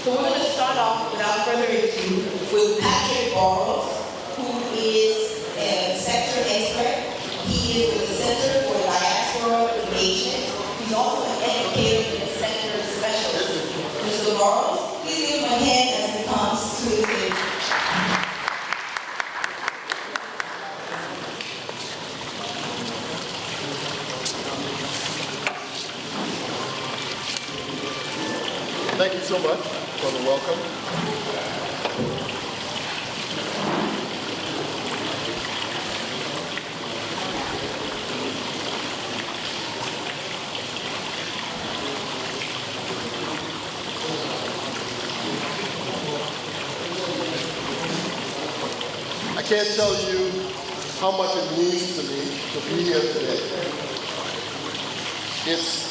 So we're going to start off, without further ado, with Patrick Borrows, who is a sector expert. He is with the Center for Diaspora Engagement. He's also an educator and sector specialist. Mr. Borrows, please give him a hand as he comes to the stage. Thank you so much for the welcome. I can't tell you how much it means to me to be here today. It's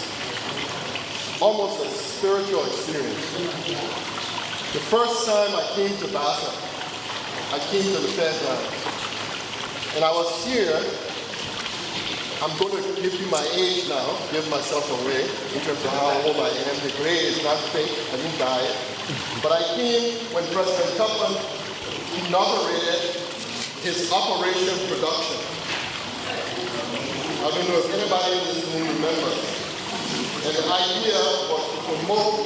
almost a spiritual experience. The first time I came to Bassa, I came to the fairgrounds. And I was here. I'm going to give you my age now, give myself away in terms of how old I am. The gray is not fake, I didn't dye it. But I came when President Tubman inaugurated his Operation Production. I don't know if anybody in this room remembers. And the idea was to promote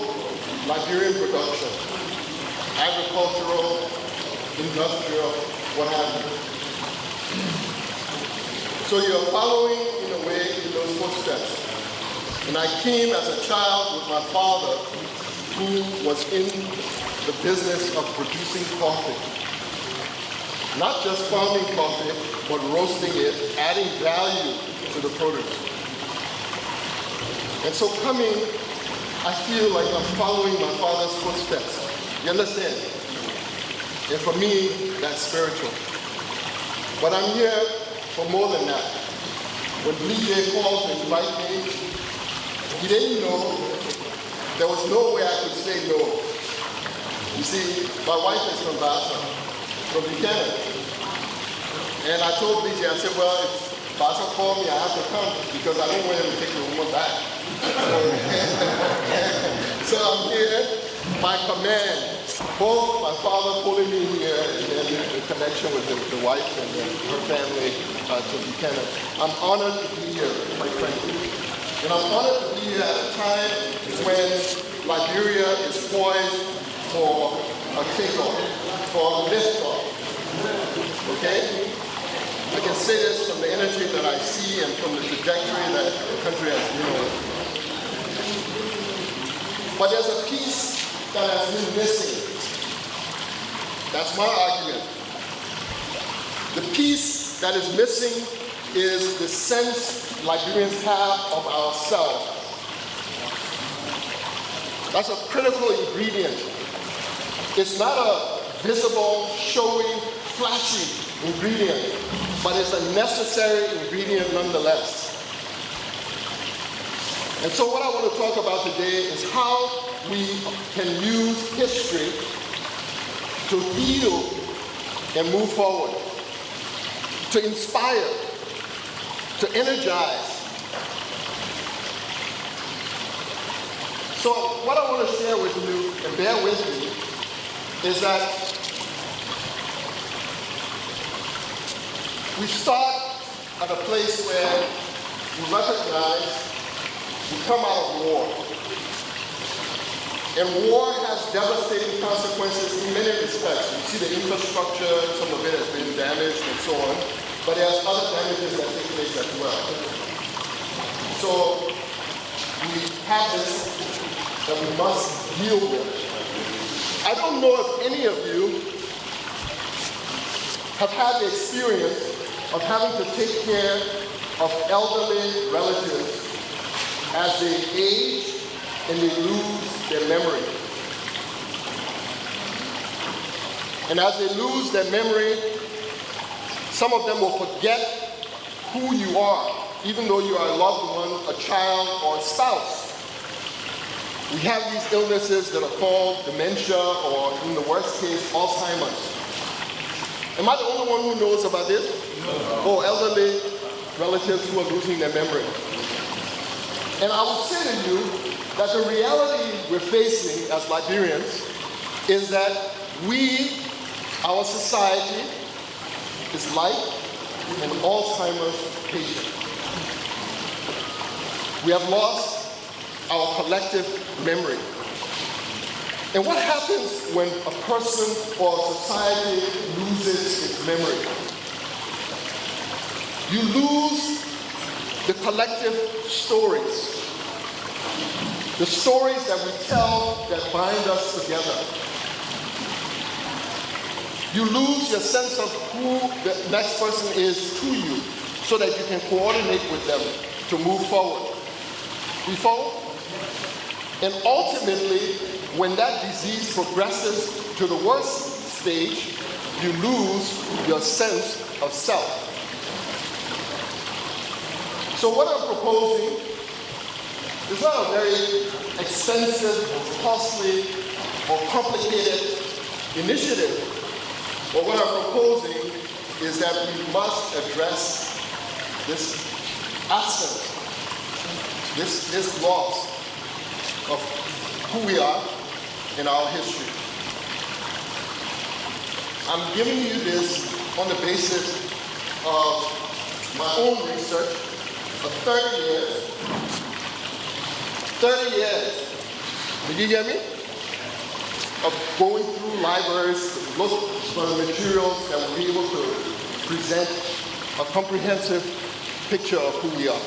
Liberian production, agricultural, industrial, what have you. So you're following, in a way, in those footsteps. And I came as a child with my father, who was in the business of producing coffee. Not just farming coffee, but roasting it, adding value to the produce. And so coming, I feel like I'm following my father's footsteps. You understand? And for me, that's spiritual. But I'm here for more than that. When DJ called to invite me, he didn't know. There was no way I could say no. You see, my wife is from Bassa, from Buchanan. And I told DJ, I said, well, if Bassa called me, I have to come because I don't want him to take the woman back. So I'm here by command. Both my father pulling me here and then the connection with the wife and her family to Buchanan. I'm honored to be here, quite frankly. And I'm honored to be here at a time when Liberia is poised for a takeoff, for a liftoff. Okay? I can say this from the energy that I see and from the trajectory that the country has been on. But there's a piece that has been missing. That's my argument. The piece that is missing is the sense Liberians have of ourselves. That's a critical ingredient. It's not a visible, showy, flashy ingredient, but it's a necessary ingredient nonetheless. And so what I want to talk about today is how we can use history to heal and move forward, to inspire, to energize. So what I want to share with you, and bear with me, is that we start at a place where we recognize we come out of war. And war has devastating consequences in many respects. You see the infrastructure, some of it has been damaged and so on, but there's other damages that take place as well. So we have this that we must deal with. I don't know if any of you have had the experience of having to take care of elderly relatives as they age and they lose their memory. And as they lose their memory, some of them will forget who you are, even though you are a loved one, a child, or a spouse. We have these illnesses that are called dementia, or in the worst case, Alzheimer's. Am I the only one who knows about this? No. Oh, elderly relatives who are losing their memory. And I would say to you that the reality we're facing as Liberians is that our society is like an Alzheimer's patient. We have lost our collective memory. And what happens when a person or a society loses its memory? You lose the collective stories. The stories that we tell that bind us together. You lose your sense of who the next person is to you so that you can coordinate with them to move forward. We follow? And ultimately, when that disease progresses to the worst stage, you lose your sense of self. So what I'm proposing is not a very expensive or costly or complicated initiative. But what I'm proposing is that we must address this absence, this loss of who we are in our history. I'm giving you this on the basis of my own research of 30 years. 30 years, did you hear me? Of going through libraries to look for the materials that will be able to present a comprehensive picture of who we are.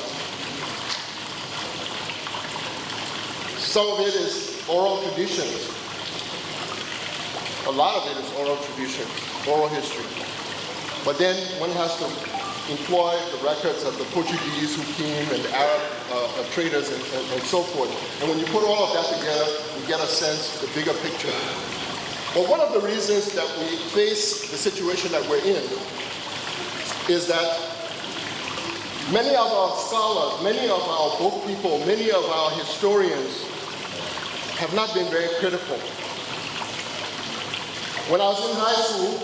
Some of it is oral traditions. A lot of it is oral traditions, oral history. But then one has to employ the records of the Portuguese who came and Arab traders and so forth. And when you put all of that together, you get a sense, the bigger picture. But one of the reasons that we face the situation that we're in is that many of our scholars, many of our book people, many of our historians have not been very critical. When I was in high school,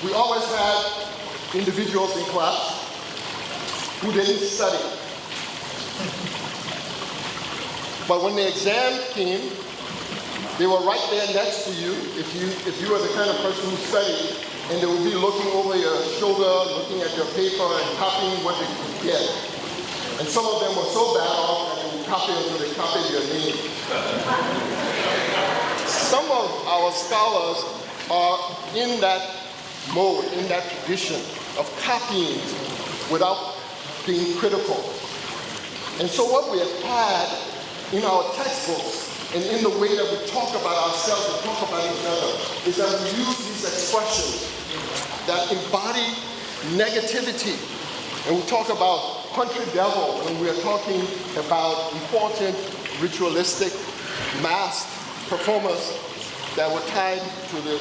we always had individuals in class who didn't study. But when the exam came, they were right there next to you if you were the kind of person who studied, and they would be looking over your shoulder, looking at your paper and copying what they could get. And some of them were so bad off that they would copy until they copied your name. Some of our scholars are in that mode, in that tradition of copying without being critical. And so what we have had in our textbooks and in the way that we talk about ourselves and talk about each other is that we use these expressions that embody negativity. And we talk about country devil when we are talking about important ritualistic masked performers that were tied to the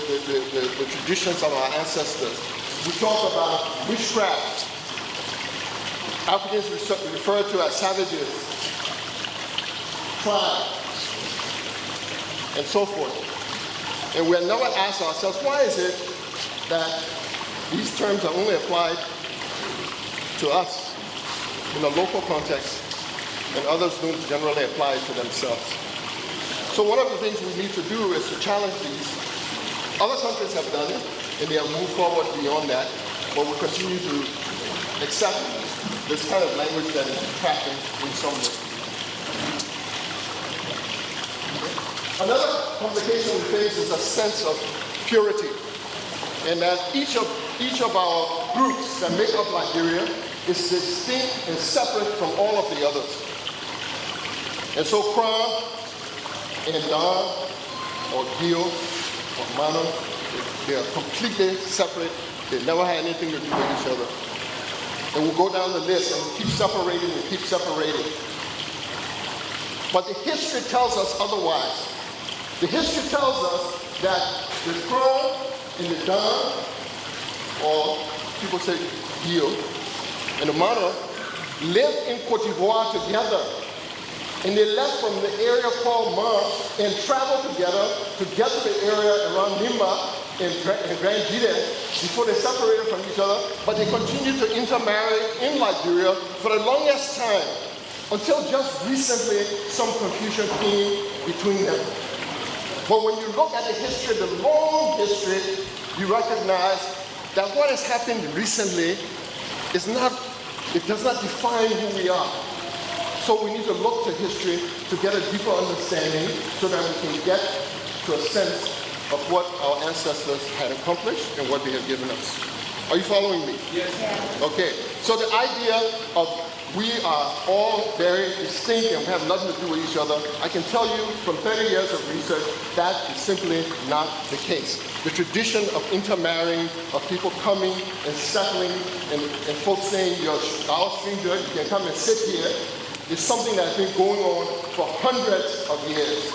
traditions of our ancestors. We talk about witchcraft. Africans referred to as savages, tribe, and so forth. And we have never asked ourselves, why is it that these terms are only applied to us in a local context and others don't generally apply to themselves? So one of the things we need to do is to challenge these. Other countries have done it, and they have moved forward beyond that, but we continue to accept this kind of language that is crafted in some way. Another complication we face is a sense of purity, and that each of our groups that make up Liberia is distinct and separate from all of the others. And so Kra and Dan or Gil or Mano, they are completely separate. They never had anything to do with each other. And we'll go down the list and keep separating and keep separating. But the history tells us otherwise. The history tells us that the Kra and the Dan, or people say Gil, and the Mano lived in Cote d'Ivoire together. And they left from the area called Mar and traveled together to get to the area around Nimba and Grand Gide before they separated from each other. But they continued to intermarry in Liberia for the longest time until just recently some confusion came between them. But when you look at the history, the long history, you recognize that what has happened recently is not, it does not define who we are. So we need to look to history to get a deeper understanding so that we can get to a sense of what our ancestors had accomplished and what they have given us. Are you following me? Yes. Okay, so the idea of we are all very distinct and we have nothing to do with each other, I can tell you from 30 years of research, that is simply not the case. The tradition of intermarrying, of people coming and settling, and folks saying, you're our stranger, you can come and sit here, is something that's been going on for hundreds of years.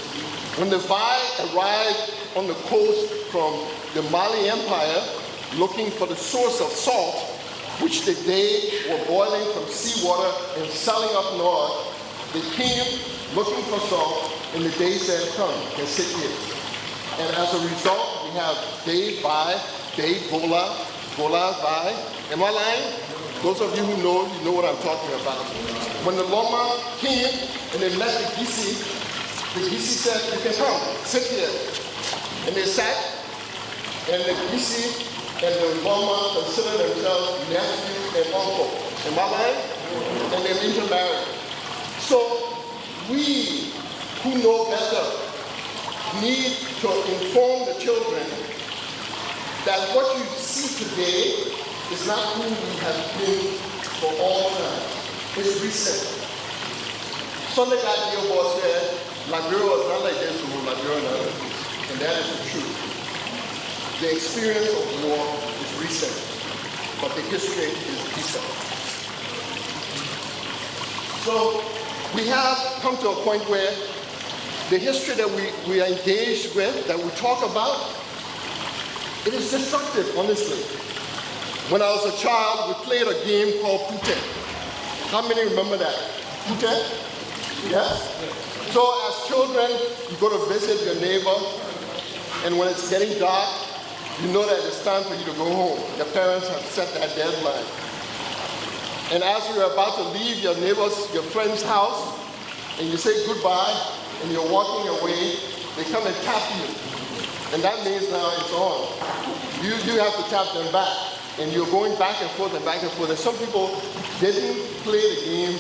When the Vai arrived on the coast from the Mali Empire, looking for the source of salt, which they were boiling from seawater and selling up north, they came looking for salt, and the Dey said, come and sit here. And as a result, we have Dey Vai, Dey Bola, Bola Vai. Am I lying? Those of you who know, you know what I'm talking about. When the Loma came and they met the Gisi said, you can come, sit here. And they sat, and the Gisi and the Loma considered themselves nephew and uncle. Am I right? And they intermarried. So we who know better need to inform the children that what you see today is not who we have been for all time. It's recent. Sunday God Dearborn said, Liberia was not like this when Liberia and others. And that is the truth. The experience of war is recent, but the history is recent. So we have come to a point where the history that we are engaged with, that we talk about, it is destructive, honestly. When I was a child, we played a game called Pute. How many remember that? Pute? Yes? So as children, you go to visit your neighbor, and when it's getting dark, you know that it's time for you to go home. Your parents have set that deadline. And as you're about to leave your neighbor's, your friend's house, and you say goodbye, and you're walking away, they come and tap you. And that means now it's on. You have to tap them back. And you're going back and forth and back and forth. And some people didn't play the game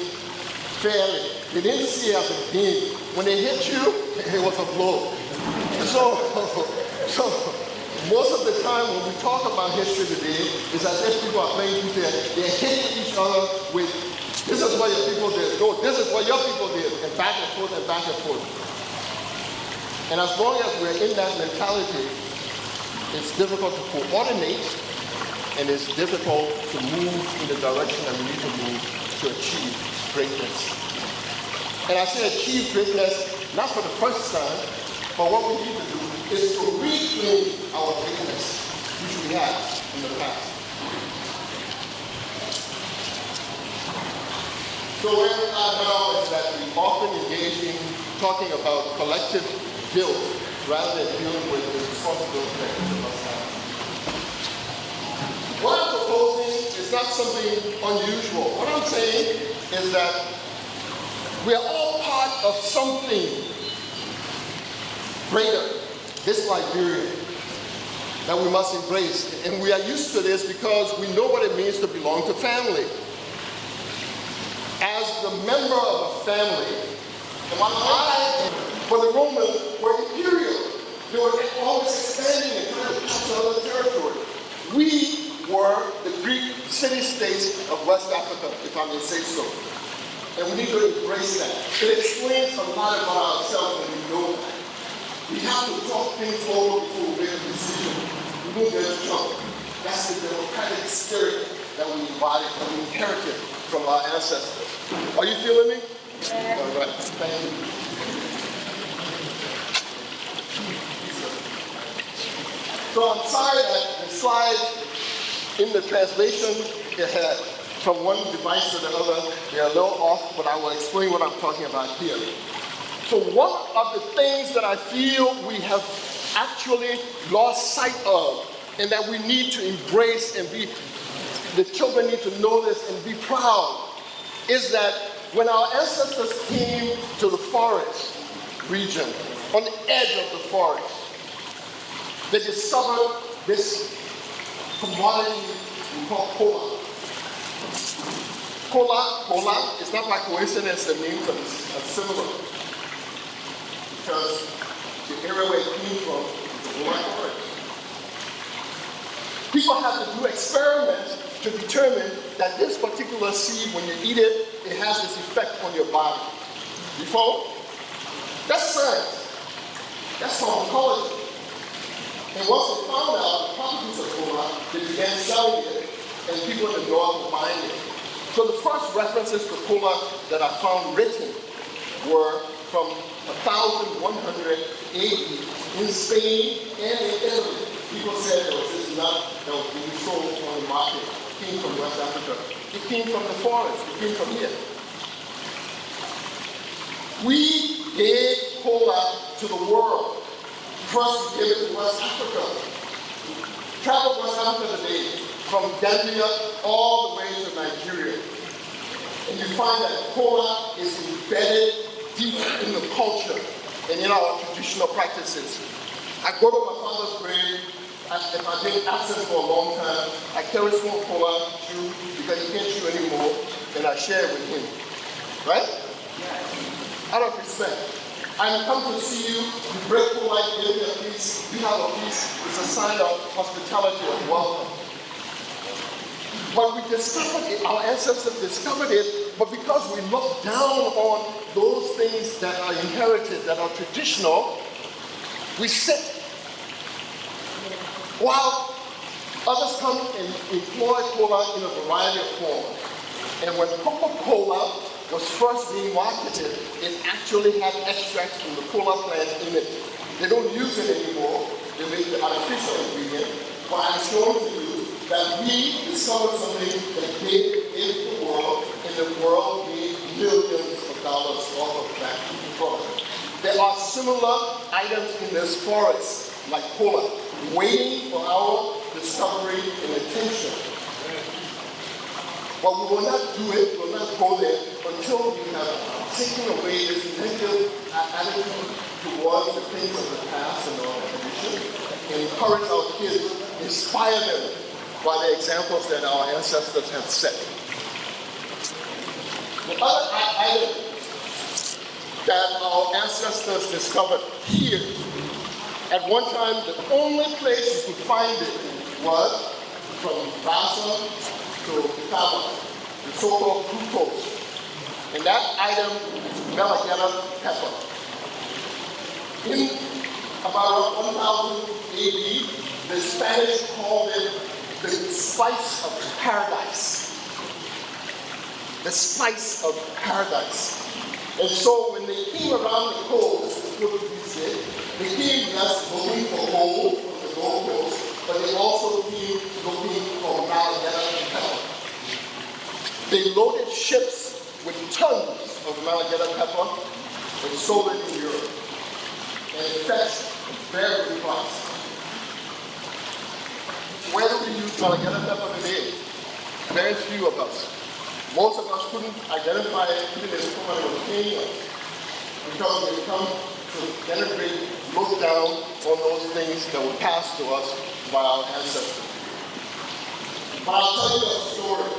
fairly. They didn't see it as a game. When they hit you, it was a blow. So most of the time when we talk about history today, it's as if people are playing they're hitting each other with, this is what your people did, no, this is what your people did, and back and forth and back and forth. And as long as we're in that mentality, it's difficult to coordinate, and it's difficult to move in the direction that we need to move to achieve greatness. And I say achieve greatness, not for the first time, but what we need to do is to reclaim our greatness, which we had in the past. So where we are now is that we often engage in talking about collective guilt rather than dealing with the responsibility that each of us have. What I'm proposing is not something unusual. What I'm saying is that we are all part of something greater, this Liberia, that we must embrace. And we are used to this because we know what it means to belong to family. As the member of a family, for the Romans were imperial. They were always expanding and trying to capture other territory. We were the Greek city-states of West Africa, if I may say so. And we need to embrace that. It explains a lot about ourselves when we know that. We have to talk things over before we make a decision. We won't get to jump. That's the democratic spirit that we embody, that we inherited from our ancestors. Are you feeling me? Yeah. All right. Thank you. So I'm sorry that the slide in the translation from one device to the other, they're a little off, but I will explain what I'm talking about here. So one of the things that I feel we have actually lost sight of, and that we need to embrace and the children need to know this and be proud, is that when our ancestors came to the forest, region, on the edge of the forest. They discovered this commodity we call cola. Cola, it's not by coincidence the names are similar. Because the area where it came from is the black forest. People have to do experiments to determine that this particular seed, when you eat it, it has this effect on your body. Before? That's science. That's pharmacology. And once they found out the properties of cola, they began selling it, and people in the north were buying it. So the first references to cola that I found written were from 1100 AD in Spain and in Italy. People said there was this nut that was being sold on the market. It came from West Africa. It came from the forest. It came from here. We gave cola to the world. First, we gave it to West Africa. Travel West Africa today, from Gambia all the way to Nigeria. And you find that cola is embedded deep in the culture and in our traditional practices. I go to my father's grave, if I've been absent for a long time, I carry some cola, chew, because he can't chew anymore, and I share it with him. Right? Out of respect. I come to see you, you break cola, you give me a piece, you have a piece, it's a sign of hospitality and welcome. But we discovered it, our ancestors discovered it, but because we look down on those things that are inherited, that are traditional, we sit while others come and employ cola in a variety of forms. And when Coca-Cola was first being marketed, it actually had extracts from the cola plant in it. They don't use it anymore, they make the artificial ingredient, but I'm showing to you that we discovered something that gave into the world, and the world made millions of dollars off of that product. There are similar items in this forest, like cola, waiting for our discovery and attention. But we will not do it, we will not go there until we have taken away this negative attitude towards the things of the past and our tradition, and encourage our kids, inspire them by the examples that our ancestors have set. The other item that our ancestors discovered here, at one time, the only place you could find it was from Lhasa to Kaba, the so-called fructose. And that item is Malagueta pepper. In about 1000 AD, the Spanish called it the spice of paradise. The spice of paradise. And so when they came around the coast, they came just looking for gold from the Gold Coast, but they also came looking for Malagueta pepper. They loaded ships with tons of Malagueta pepper and sold it in Europe. And it fetched a very good price. Where do we use Malagueta pepper today? Very few of us. Most of us couldn't identify it even if someone was paying us, because they come to denigrate, look down on those things that were passed to us by our ancestors. But I'll tell you a story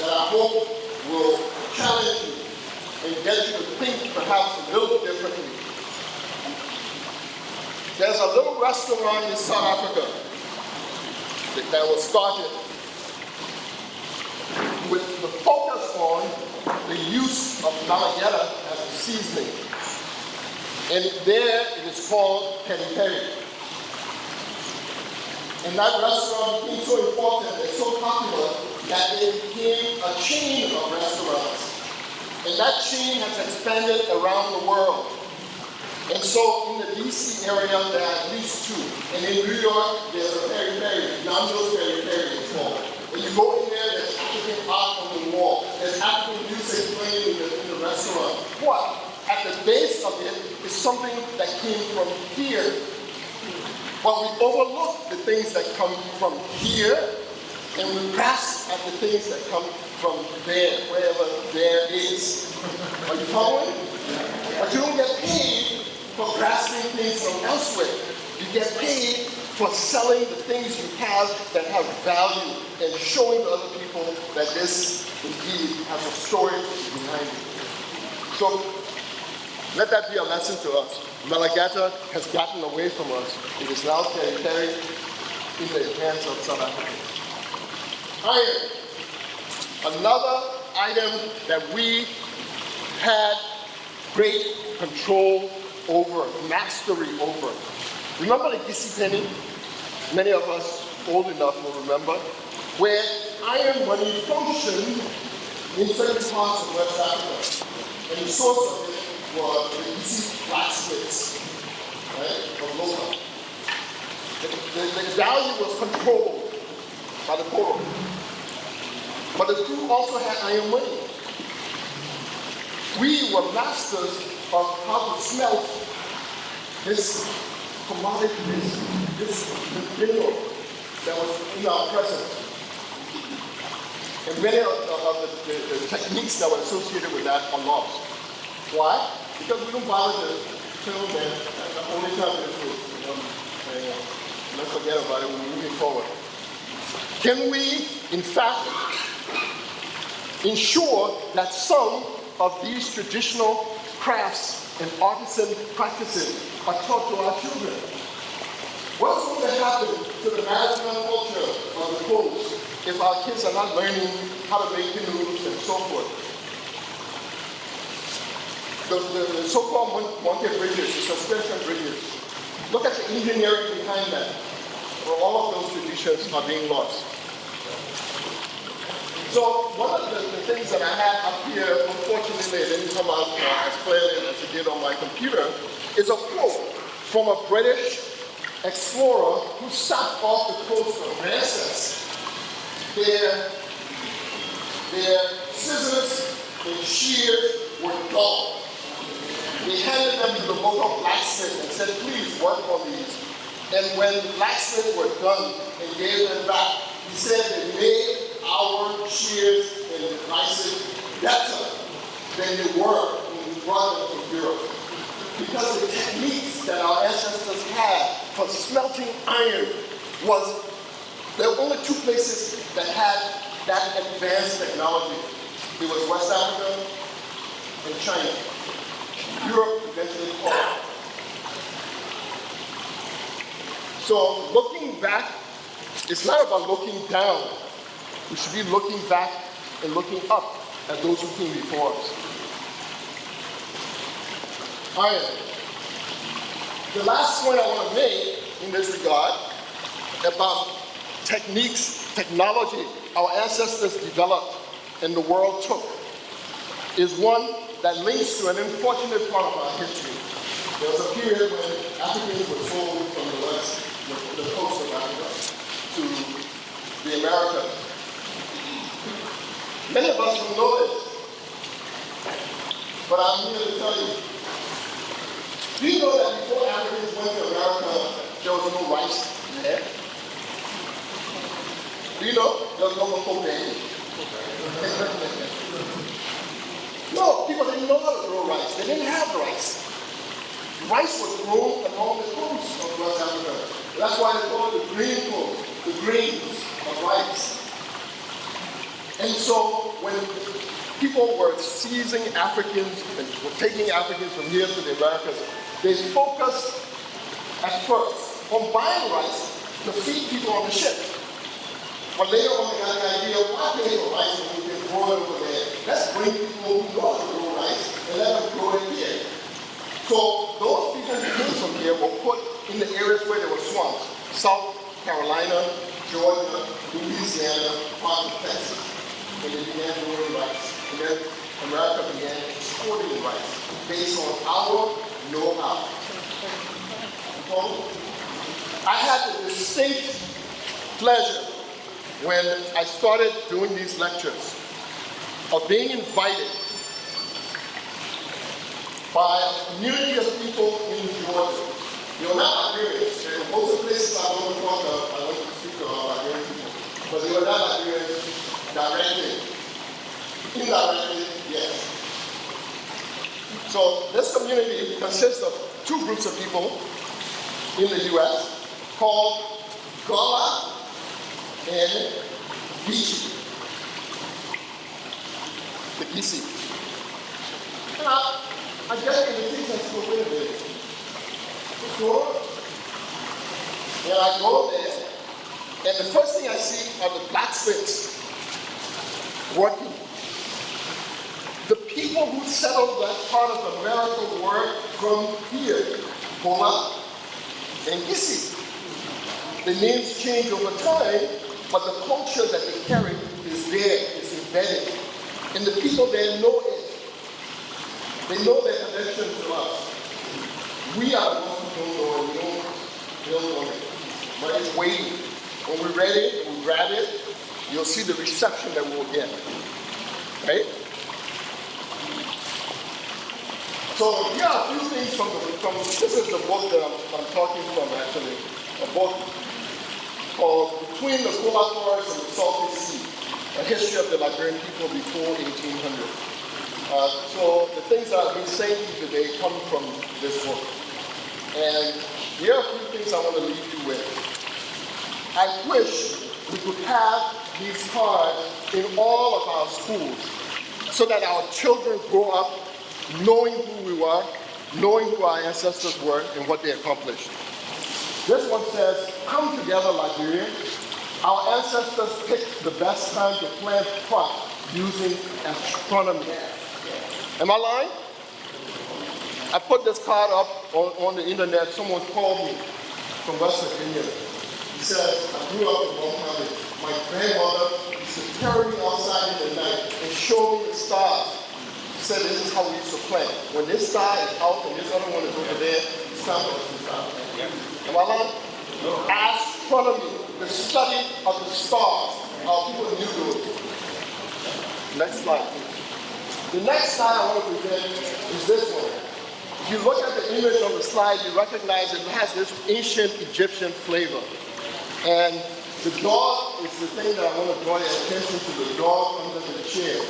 that I hope will challenge you and get you to think perhaps a little differently. There's a little restaurant in South Africa that was started with the focus on the use of Malagueta as a seasoning. And there it is called peri peri. And that restaurant became so important and so popular that it became a chain of restaurants. And that chain has expanded around the world. And so in the DC area, there are at least two. And in New York, there's a peri peri, Nando's peri peri, it's called. When you go in there, there's African art on the wall. There's African music playing in the restaurant. What? At the base of it is something that came from here. But we overlook the things that come from here, and we grasp at the things that come from there, wherever there is. Are you following? But you don't get paid for grasping things from elsewhere. You get paid for selling the things you have that have value and showing to other people that this indeed has a story behind it. So let that be a lesson to us. Malagasy has gotten away from us. It is now carried in the hands of South Africans. Iron. Another item that we had great control over, mastery over. Remember the Gissy penny? Many of us old enough will remember, where iron money functioned in certain parts of West Africa. And the source of it was the Gissy blacksmiths, right, of Loka. The value was controlled by the Koro. But the two also had iron money. We were masters of how to smelt this commodity, this mineral that was in our presence. And many of the techniques that were associated with that are lost. Why? Because we don't bother to tell them the only time it is. Let's forget about it, we're moving forward. Can we, in fact, ensure that some of these traditional crafts and artisan practices are taught to our children? What's going to happen to the maritime culture of the coast if our kids are not learning how to make canoes and so forth? The so-called Monte bridges, the suspension bridges, look at the engineering behind that, where all of those traditions are being lost. So one of the things that I had up here, unfortunately it didn't come out as clearly as it did on my computer, is a quote from a British explorer who stopped off the coast of Renaissance. Their scissors and shears were dull. They handed them to the local blacksmith and said, please work on these. And when the blacksmiths were done and gave them back, he said they made our shears and devices better than they were when we brought them from Europe. Because the techniques that our ancestors had for smelting iron there were only two places that had that advanced technology. It was West Africa and China. Europe eventually followed. So looking back, it's not about looking down. We should be looking back and looking up at those who came before us. Iron. The last point I want to make in this regard about techniques, technology our ancestors developed and the world took is one that links to an unfortunate part of our history. There was a period when Africans were sold from the west, the coast of Africa, to the Americas. Many of us don't know this, but I'm here to tell you. Do you know that before Africans went to America, there was no rice there? Do you know there was no cocaine? No, people didn't know how to grow rice. They didn't have rice. Rice was grown along the coast of West Africa. That's why they call it the green coast, the greens of rice. And so when people were seizing Africans and were taking Africans from here to the Americas, they focused at first on buying rice to feed people on the ship. But later on they got the idea of why pay for rice when we can grow it over there. Let's bring people who know how to grow rice and let them grow it here. So those people who came from here were put in the areas where there were swamps. South Carolina, Georgia, Louisiana, part of Texas. And they began growing rice. And then America began exporting rice based on our know-how. So I had the distinct pleasure when I started doing these lectures of being invited by a community of people in Georgia. You're not Liberians. Most of the places I want to talk about, I want to speak about Liberian people. But they were not Liberians directly. Indirectly, yes. So this community consists of two groups of people in the U.S. called Gullah and Geechee. The Geechee. Now, I get in the teaching school with it. And I go there, and the first thing I see are the blacksmiths working. The people who settled that part of America were from here, Gullah and Geechee. The names change over time, but the culture that they carry is there, is embedded. And the people there know it. They know their connection to us. We are the ones who don't know it, we don't know it. But it's waiting. When we're ready, we grab it, you'll see the reception that we'll get. Right? So here are a few things from this is the book that I'm talking from actually. A book called Between the Gullah Forest and the Salty Sea, a history of the Liberian people before 1800. So the things that I've been saying to you today come from this book. And here are a few things I want to leave you with. I wish we could have these cards in all of our schools so that our children grow up knowing who we were, knowing who our ancestors were, and what they accomplished. This one says, "Come together, Liberians. Our ancestors picked the best time to plant crops using astronomy." Am I lying? I put this card up on the internet. Someone called me from West Virginia. He said, "I grew up in Long Island. My grandmother used to carry me outside in the night and show me the stars. He said, this is how we used to play. When this star is out and this other one is over there, it's time for us to stop." Am I lying? Astronomy, the study of the stars. Our people knew those. Next slide, please. The next slide I want to present is this one. If you look at the image on the slide, you recognize it has this ancient Egyptian flavor. And the dog is the thing that I want to draw your attention to, the dog under the chair.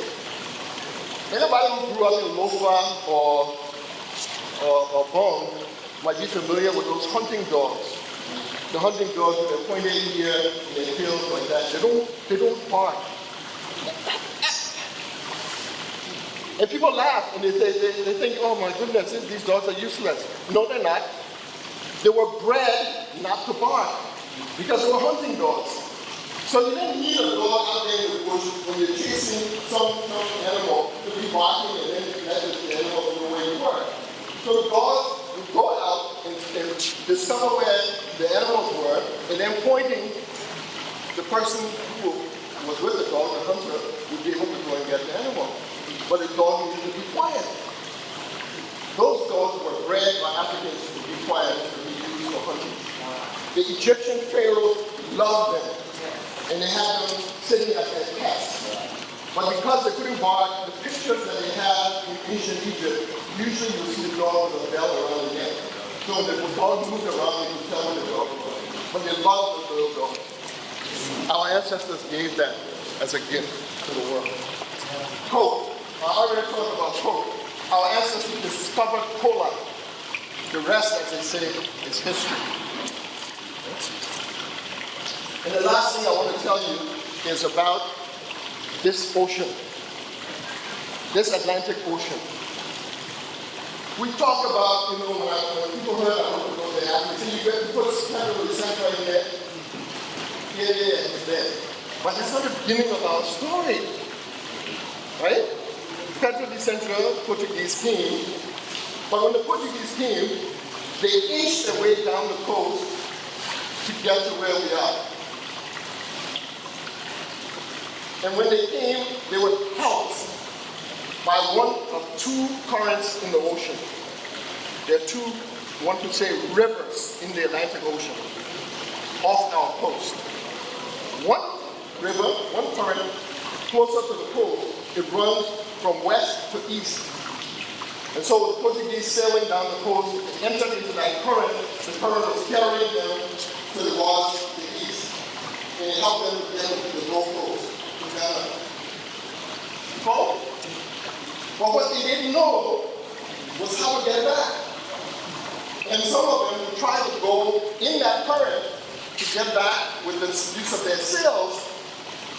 Anybody who grew up in Lofa or Bone might be familiar with those hunting dogs. The hunting dogs with their pointed ear and their tails like that. They don't bark. And people laugh and they think, oh my goodness, these dogs are useless. No, they're not. They were bred not to bark because they were hunting dogs. So you didn't need a dog out there in the bush when you're chasing some animal to be barking and then let the animal go where you were. So the dogs would go out and discover where the animals were, and then pointing, the person who was with the dog, the hunter, would be able to go and get the animal. But the dog needed to be quiet. Those dogs were bred by Africans to be quiet, to be used for hunting. The Egyptian pharaohs loved them, and they had them sitting as their pets. But because they couldn't bark, the pictures that they have in ancient Egypt, usually you see the dog with a bell around the neck. So when the dog moved around, you could tell when the dog was. But they loved the little dog. Our ancestors gave that as a gift to the world. Coke. I already talked about coke. Our ancestors discovered cola. The rest, as they say, is history. And the last thing I want to tell you is about this ocean, this Atlantic Ocean. We talk about, when people heard I want to go there, they say you better put Pedro de Centro in there, here, and there. But that's not the beginning of our story, right? Pedro de Centro, Portuguese king, but when the Portuguese came, they inched their way down the coast to get to where we are. And when they came, they were helped by one of two currents in the ocean. There are two, one could say, rivers in the Atlantic Ocean off our coast. One river, one current, closer to the coast, it runs from west to east. And so the Portuguese sailing down the coast, they entered into that current. The current was carrying them to the waters to the east. And it helped them get to the Gulf Coast. But what they didn't know was how to get back. And some of them would try to go in that current to get back with the use of their sails,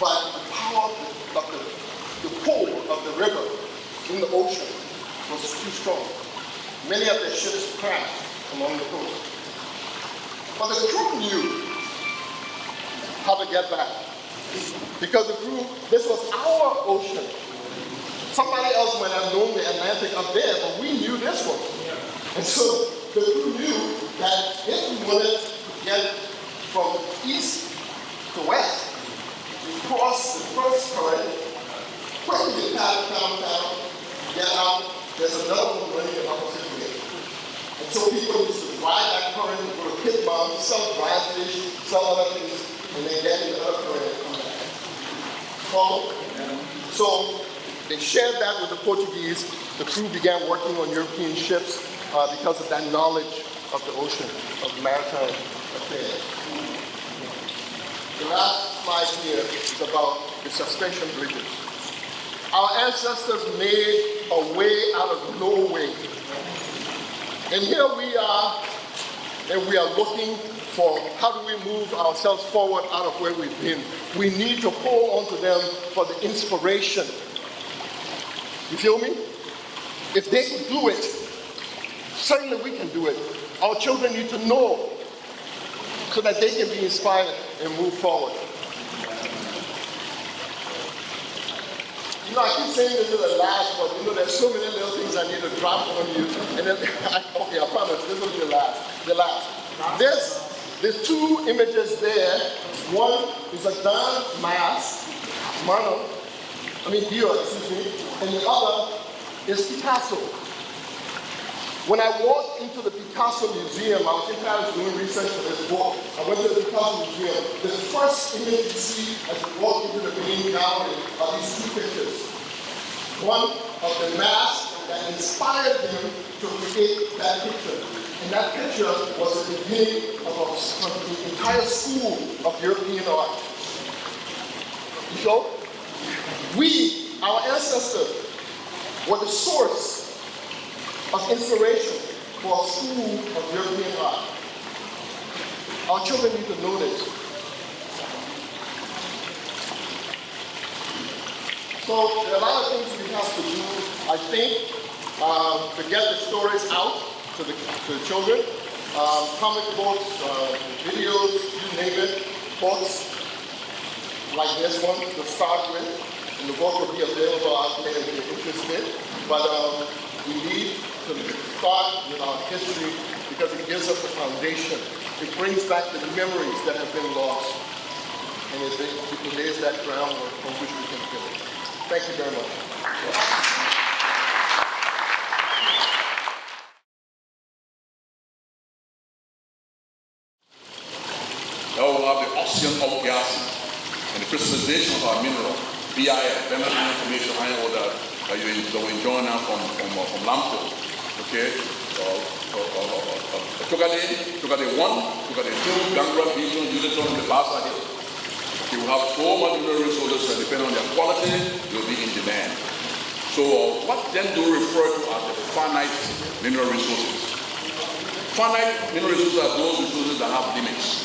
but the power of the pull of the river in the ocean was too strong. Many of their ships crashed along the coast. But the crew knew how to get back. Because the crew, this was our ocean. Somebody else might have known the Atlantic up there, but we knew this one. And so the crew knew that if we wanted to get from east to west, we cross the first current, quickly get down, get out, there's another one running the opposite way. And so people used to ride that current, go to pit bound, sell dry fish, sell other things, and then get in the other current and come back. Follow? So they shared that with the Portuguese. The crew began working on European ships because of that knowledge of the ocean, of maritime affairs. The last slide here is about the suspension bridges. Our ancestors made a way out of no way. And here we are, and we are looking for how do we move ourselves forward out of where we've been. We need to hold on to them for the inspiration. You feel me? If they could do it, certainly we can do it. Our children need to know so that they can be inspired and move forward. You know, I keep saying this is the last, but you know, there's so many little things I need to drop on you. And then, okay, I promise, this will be the last. There's two images there. One is a Don Dior, and the other is Picasso. When I walked into the Picasso Museum, I was in Paris doing research for this book. I went to the Picasso Museum. The first image you see as you walk into the main gallery are these two pictures. One of the mask that inspired him to create that picture. And that picture was the beginning of an entire school of European art. So, our ancestors, were the source of inspiration for a school of European art. Our children need to know this. So there are a lot of things we have to do, I think, to get the stories out to the children. Comic books, videos, you name it, books like this one to start with. And the book will be available out there if you're interested. But we need to start with our history because it gives us a foundation. It brings back the memories that have been lost. And it lays that groundwork on which we can build. Thank you very much. Now we have the auction of gas and the crystallization of our mineral, BIF, Bernard Iron Formation Iron Ore that we're enjoying now from Lamco. Okay? Togade 1, Togade 2, Gangra, Beaton, Uliton, and the Bassa Hill. Okay, we have so much mineral resources that depending on their quality, they will be in demand. So what then do we refer to as the finite mineral resources? Finite mineral resources are those resources that have limits.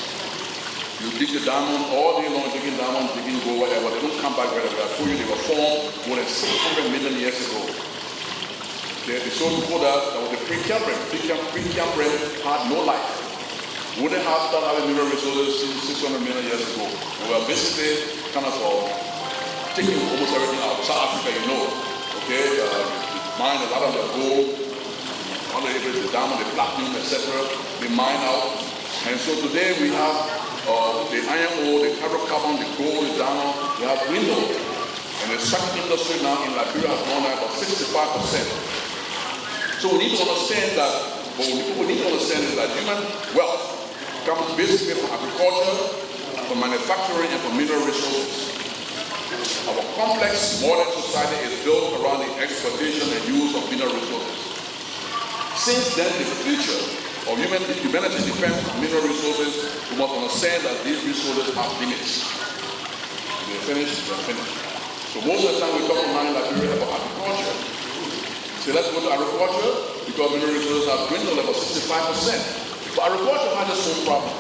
You dig the diamond all day long, digging diamond, digging gold, whatever. They don't come back right away. I told you they were formed more than 600 million years ago. Okay, they showed before that was the Precambrian. Precambrian had no life. We wouldn't have started having mineral resources since 600 million years ago. We were basically kind of taking almost everything out. South Africa, you know. Okay, mine a lot of the gold, the diamond, the platinum, etc. They mine out. And so today we have the iron ore, the hydrocarbon, the gold, the diamond, we have window. And the sucking industry now in Liberia has gone down about 65%. So we need to understand that, what we need to understand is that human wealth comes basically from agriculture, from manufacturing, and from mineral resources. Our complex modern society is built around the exploitation and use of mineral resources. Since then, the future of humanity depends on mineral resources. We must understand that these resources have limits. When they're finished, they're finished. So most of the time we talk about Liberia about agriculture. So let's go to agriculture. because mineral resources have dwindled about 65%. But agriculture has its own problem.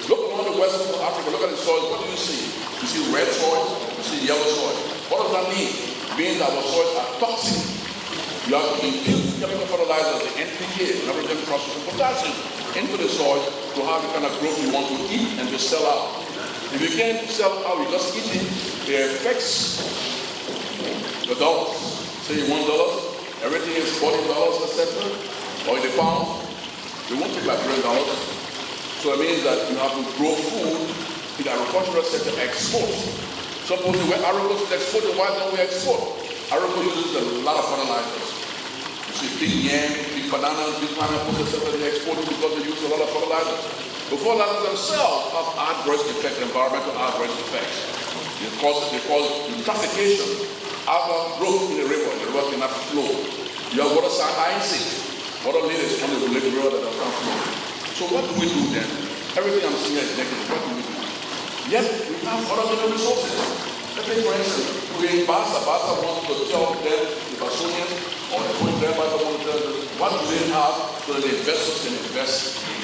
Look around the western Africa, look at the soil, what do you see? You see red soil, you see yellow soil. What does that mean? It means that our soils are toxic. You have to infuse chemical fertilizers, the NPK, nitrogen, phosphorus, and potassium, into the soil to have the kind of growth you want to eat and to sell out. If you can't sell out, you just eat it, it affects the dollars. Say $1, everything is $40, etc. Or in the pound, they won't take like $3. So it means that you have to grow food in the agricultural sector, export. Supposing where agriculture is exported, why don't we export? Agriculture uses a lot of fertilizers. You see big yam, big bananas, big pineapples, etc. They export it because they use a lot of fertilizers. The fertilizers themselves have adverse effects, environmental adverse effects. They cause eutrophication, outgrowth in the river cannot flow. You have water icy, water leaders on the river that can't flow. So what do we do then? Everything I'm saying is negative. What do we do? Yet we have other mineral resources. Let's say, for instance, we're in Basa. Basa wants to tell them, the Basonians, or the point there, Basa wants to tell them, what do they have so that the investors can invest in?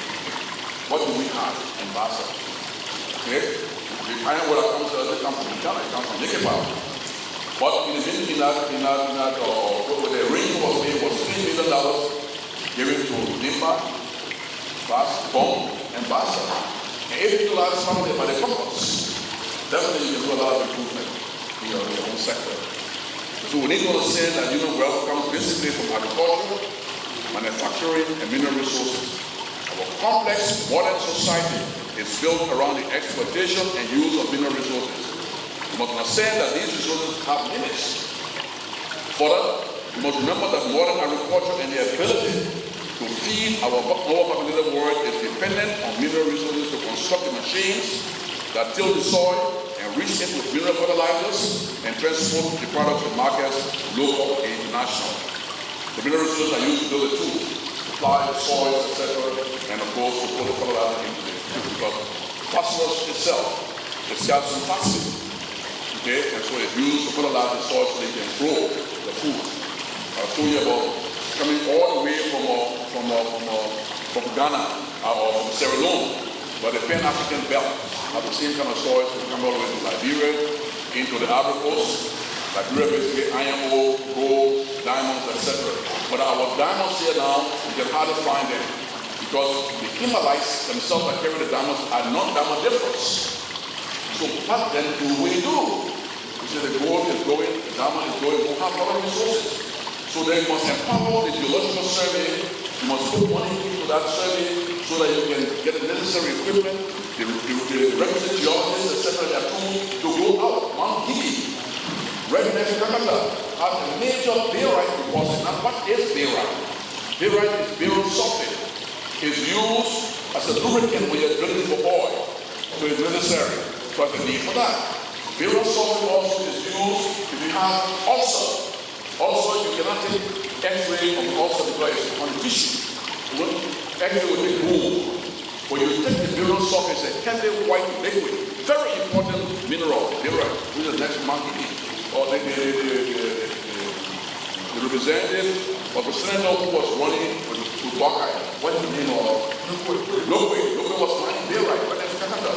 What do we have in Basa? Okay? The iron water comes from Ghana, it comes from nickel power. But in that, when the ring was made, was $3 million given to Nimba, Bom, and Basa. And if you are funded by the companies, definitely you can do a lot of improvement in your own sector. So we need to understand that human wealth comes basically from agriculture, manufacturing, and mineral resources. Our complex modern society is built around the exploitation and use of mineral resources. You must understand that these resources have limits. Further, you must remember that modern agriculture and the ability to feed our overpopulated world is dependent on mineral resources to construct the machines that till the soil and reach it with mineral fertilizers and transport the products to markets, local and international. The mineral resources are used to build the tools, supply the soil, etc., and of course to put the fertilizer into the tube because phosphorus itself is calcium phosphate. Okay, and so it's used to fertilize the soil so they can grow the food. I'll show you about coming all the way from Ghana or from Sierra Leone, but the Pan-African belt have the same kind of soils to come all the way to Liberia, into the Ivory Coast. Liberia basically iron ore, gold, diamonds, etc. But our diamonds here now, you can hardly find them because the Kimberlites themselves that carry the diamonds are not diamond difference. So what then do we do? You see the gold is going, the diamond is going, we have other resources. So they must empower the geological survey. You must put money into that survey so that you can get the necessary equipment, the requisite geologists, etc. that are tools to go out. Mount Gigi, right next to Kakata, has a major barite deposit. Now, what is barite? Barite is barium sulfate. It's used as a lubricant when you're drilling for oil. So it's necessary. So there's a need for that. Barium sulfate also is used if you have ulcer. Also, you cannot take X-ray of the ulcer because it's on the tissue. X-ray will take bone. When you take the barium sulfate, it's a heavy white liquid. Very important mineral, barite, which is the next monkey. Or the representative of the senator who was running to Buckeye. What is the name of? Lokwe. Lokwe was mining barite, but that's Kakata.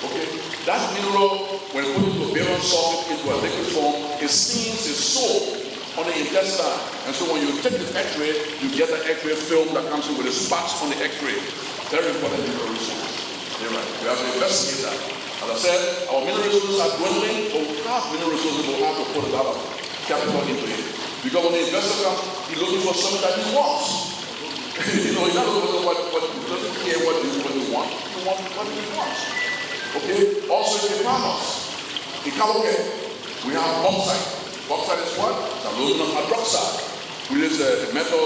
Okay, that mineral, when put into barium sulfate into a liquid form, it stings its soul on the intestine. And so when you take this X-ray, you get the X-ray film that comes in with the spots on the X-ray. Very important mineral resource. You're right. We have to investigate that. As I said, our mineral resources are dwindling, but we have mineral resources, but we have to put a lot of capital into it. Because when the investor comes, he's looking for something that he wants. He's not looking for he doesn't care what he wants. He wants what he wants. Okay? Also in the farmers. In Kaloke, we have bauxite. Bauxite is what? It's aluminum hydroxide, which is the metal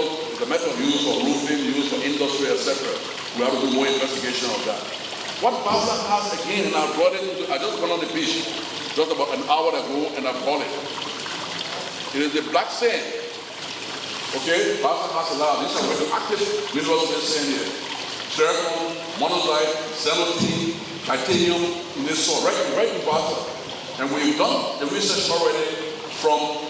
used for roofing, used for industry, etc. We have to do more investigation of that. What Basa has again, and I brought it into, I just went on the beach just about an hour ago and I bought it. It is the black sand. Okay? Basa has a lot. These are radioactive minerals in sand here. Zircon, monazite, xanthine, titanium in this soil, right in Basa. And we've done the research already from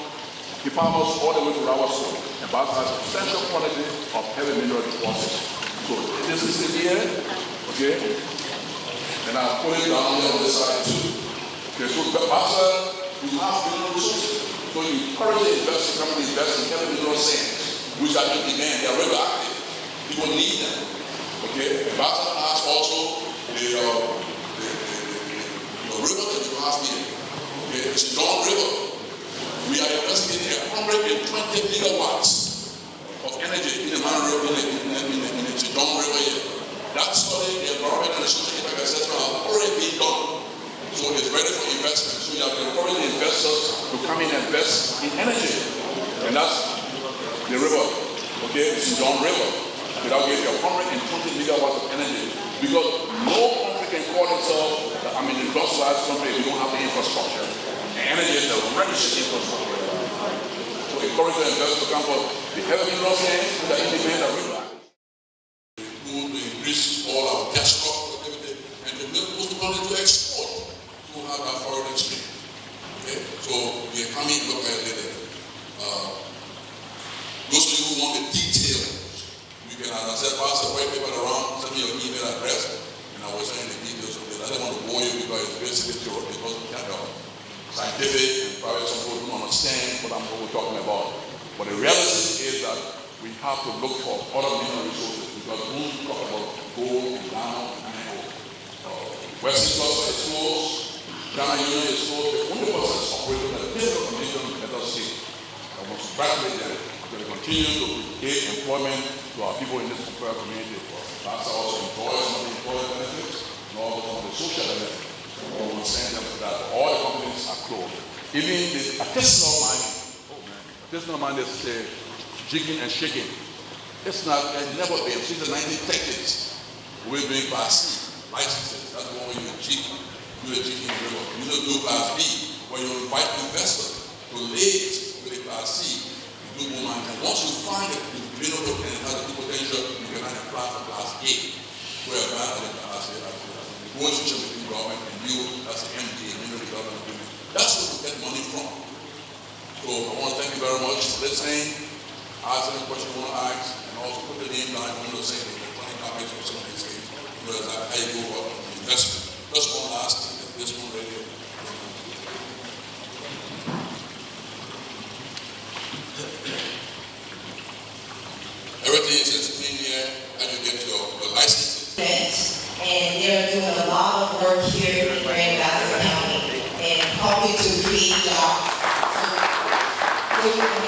He powers all the way to our soul. And Basa has a substantial quantity of heavy mineral deposits. So this is the year, okay? And I'll put it down there on this side too. Okay, so Basa, you have mineral resources. So you encourage the investors to come and invest in heavy mineral sands, which are in demand. They are radioactive. People need them. Okay? And Basa has also the river that you have here. Okay? It's John River. We are investing 120 megawatts of energy in the Man River, in the John River here. That study, the environment and the social impact assessment have already been done. So it's ready for investment. So you have to encourage the investors to come in and invest in energy. And that's the river. Okay? It's John River. That will give you 120 megawatts of energy. Because no country can call itself, an industrialized country if you don't have the infrastructure. And energy is the richest infrastructure. So encourage the investors to come for the heavy mineral sands that independent of river. We want to increase all our gas crop productivity and to make most money to export to have that foreign exchange. Okay? So the economy look at it later. Those of you who want the details, you can, as I said, pass the white paper around, send me your email address, and I will send you the details of this. I don't want to bore you because it's basically theory, because we can't help. Scientific and probably some people don't understand what we're talking about. But the reality is that we have to look for other mineral resources because we talk about gold and diamond and iron ore. Western Cluster is closed, Ghana Union is closed. The only person that's operating at a different condition let us see. I want to congratulate them. We're going to continue to give employment to our people in this community. That's also enjoy some of the employment benefits and also some of the social benefits. We will send them to that. All the companies are closed. Even the artisanal mining. Oh man, artisanal mining is jigging and shaking. It's never been since the 1930s. We're doing Class C licenses. That's the one where you jig, do the jigging in the river. You don't do Class B, where you invite investors to live with the Class C. You do more mining. And once you find it, you mineral and has the potential, you can apply for Class A. Where the Class A, the relationship between government and you, that's the MDA, Mineral Development Agreement. That's where we get money from. So I want to thank you very much for listening. Ask any question you want to ask, and also put the name down. You know, say the electronic copies of some of these things. You know, that's how you go about investment. Just one last thing, this one radio. Everything is explained here, how you get your licenses. And they're doing a lot of work here in Grand Bassa County and helping to create jobs. So you can